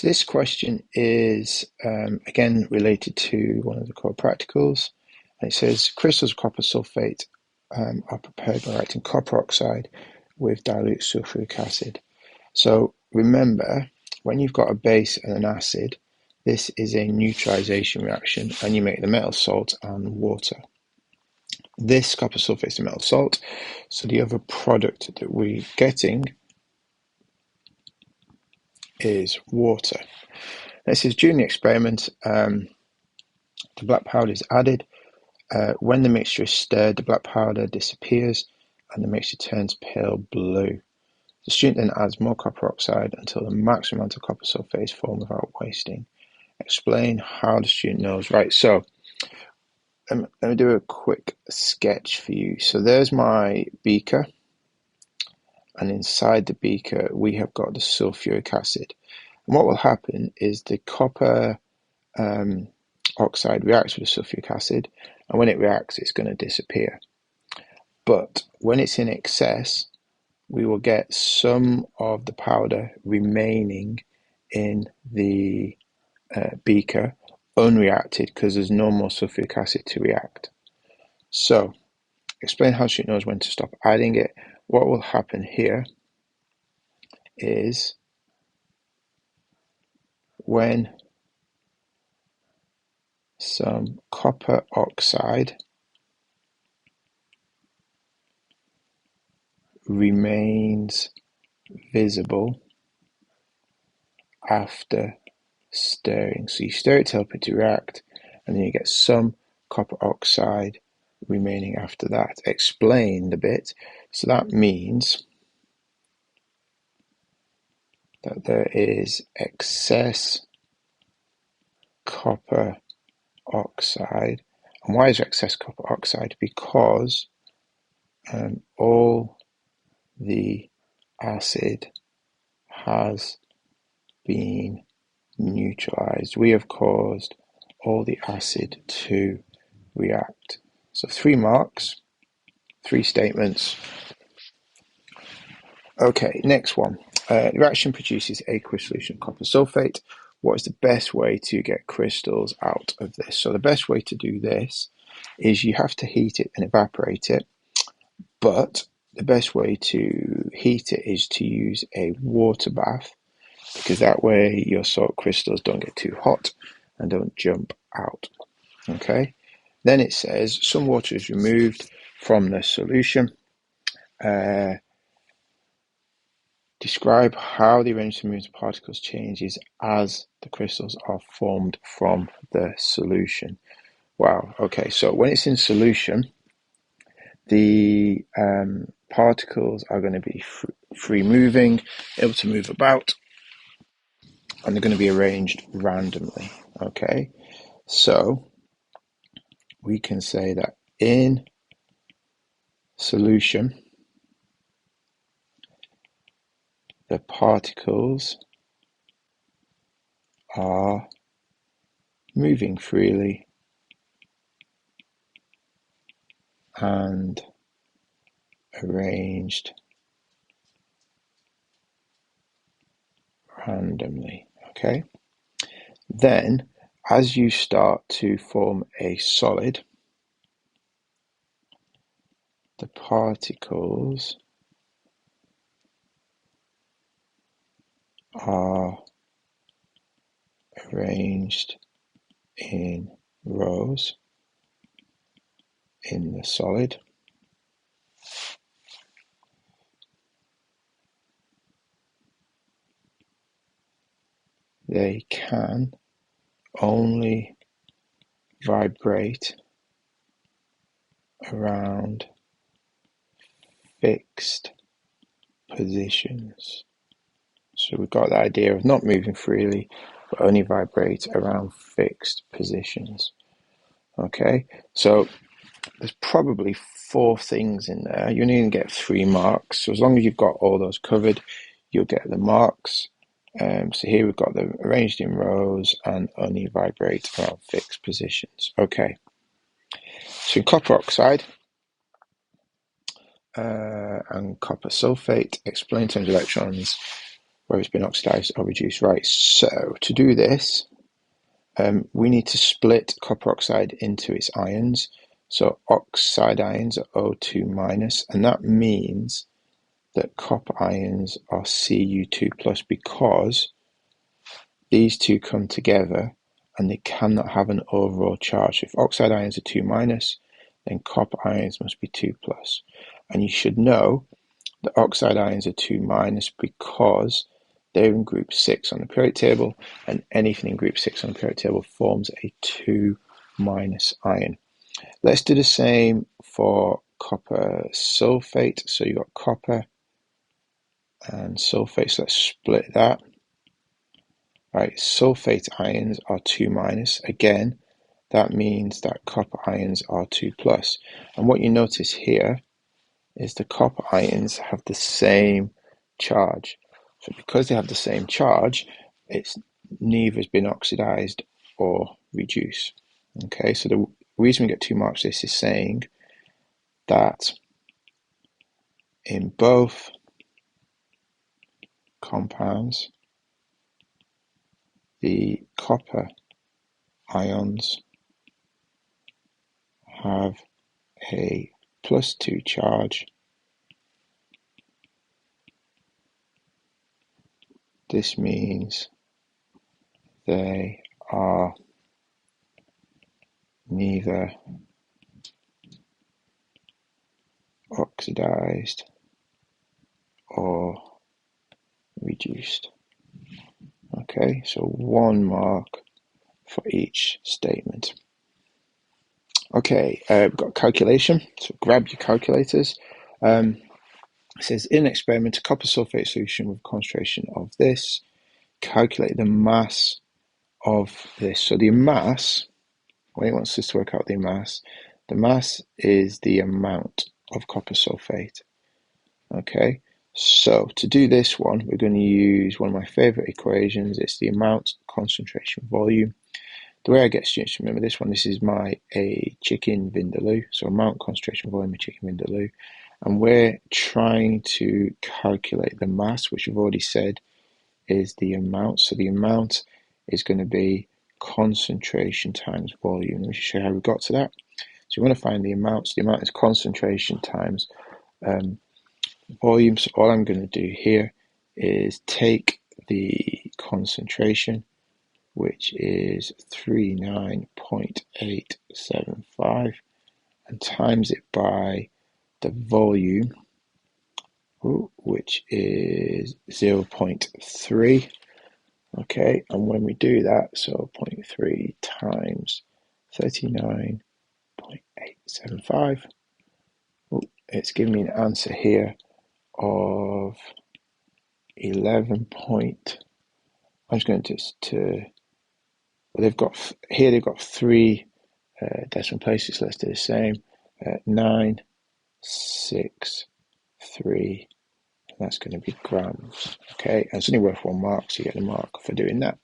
So this question is again related to one of the core practicals. And it says crystals of copper sulfate are prepared by reacting copper oxide with dilute sulfuric acid. So remember, when you've got a base and an acid, this is a neutralization reaction, and you make the metal salt and water. This copper sulfate is the metal salt, so the other product that we're getting is water. This is during the experiment, the black powder is added. When the mixture is stirred, the black powder disappears and the mixture turns pale blue. The student then adds more copper oxide until the maximum amount of copper sulfate is formed without wasting. Explain how the student knows. Right, so let me do a quick sketch for you. So there's my beaker, and inside the beaker we have got the sulfuric acid. And what will happen is the copper oxide reacts with the sulfuric acid, and when it reacts it's going to disappear. But when it's in excess, we will get some of the powder remaining in the beaker unreacted because there's no more sulfuric acid to react. So explain how she knows when to stop adding it. What will happen here is when some copper oxide remains visible after stirring. So you stir it to help it to react, and then you get some copper oxide remaining after that. Explain the bit. So that means that there is excess copper oxide. And why is there excess copper oxide? Because all the acid has been neutralized. We have caused all the acid to react. So 3 marks, 3 statements. Okay, next one. The reaction produces aqueous solution of copper sulfate. What is the best way to get crystals out of this? So the best way to do this is you have to heat it and evaporate it, but the best way to heat it is to use a water bath, because that way your salt crystals don't get too hot and don't jump out. Okay, then it says some water is removed from the solution. Describe how the arrangement of particles changes as the crystals are formed from the solution. Wow, okay, so when it's in solution, the particles are going to be free moving, able to move about, and they're going to be arranged randomly. Okay, so we can say that in solution, the particles are moving freely and arranged randomly. Okay, then as you start to form a solid, the particles are arranged in rows in the solid. They can only vibrate around fixed positions. So we've got the idea of not moving freely, but only vibrate around fixed positions. Okay, so there's probably 4 things in there. You only going to get 3 marks. So as long as you've got all those covered, you'll get the marks. So here we've got them arranged in rows and only vibrate around fixed positions. Okay, so in copper oxide and copper sulfate, explain terms of electrons. where it's been oxidized or reduced. Right, so to do this, we need to split copper oxide into its ions. So oxide ions are O2 minus, and that means that copper ions are Cu2 plus because these two come together and they cannot have an overall charge. If oxide ions are 2 minus, then copper ions must be 2 plus. And you should know that oxide ions are 2 minus because they're in group 6 on the periodic table, and anything in group 6 on the periodic table forms a 2 minus ion. Let's do the same for copper sulfate. So you've got copper and sulfate, so let's split that. Right, sulfate ions are 2 minus. Again, that means that copper ions are 2 plus. And what you notice here is the copper ions have the same charge. So because they have the same charge, it's neither has been oxidized or reduced. Okay, so the reason we get 2 marks, this is saying that in both compounds, the copper ions have a +2 charge. This means they are neither oxidized or reduced. Okay, so 1 mark for each statement. Okay, we've got calculation, so grab your calculators. It says, in an experiment, a copper sulfate solution with a concentration of this, calculate the mass of this. So the mass, when it wants us to work out the mass is the amount of copper sulfate. Okay, so to do this one, we're going to use one of my favorite equations. It's the amount, concentration, volume. The way I get students to remember this one, this is a chicken vindaloo. So amount, concentration, volume of chicken vindaloo. And we're trying to calculate the mass, which we've already said is the amount. So the amount is going to be concentration times volume. Let me show you how we got to that. So we want to find the amount. So the amount is concentration times volume. So all I'm going to do here is take the concentration, which is 39.875, and times it by the volume, which is 0.3. Okay, and when we do that, so 0.3 times 39.875, it's giving me an answer here of 11 point. I'm just going to they've got 3 decimal places, so let's do the same. 9, 6, 3, and that's going to be grams. Okay, and it's only worth 1 mark, so you get a mark for doing that.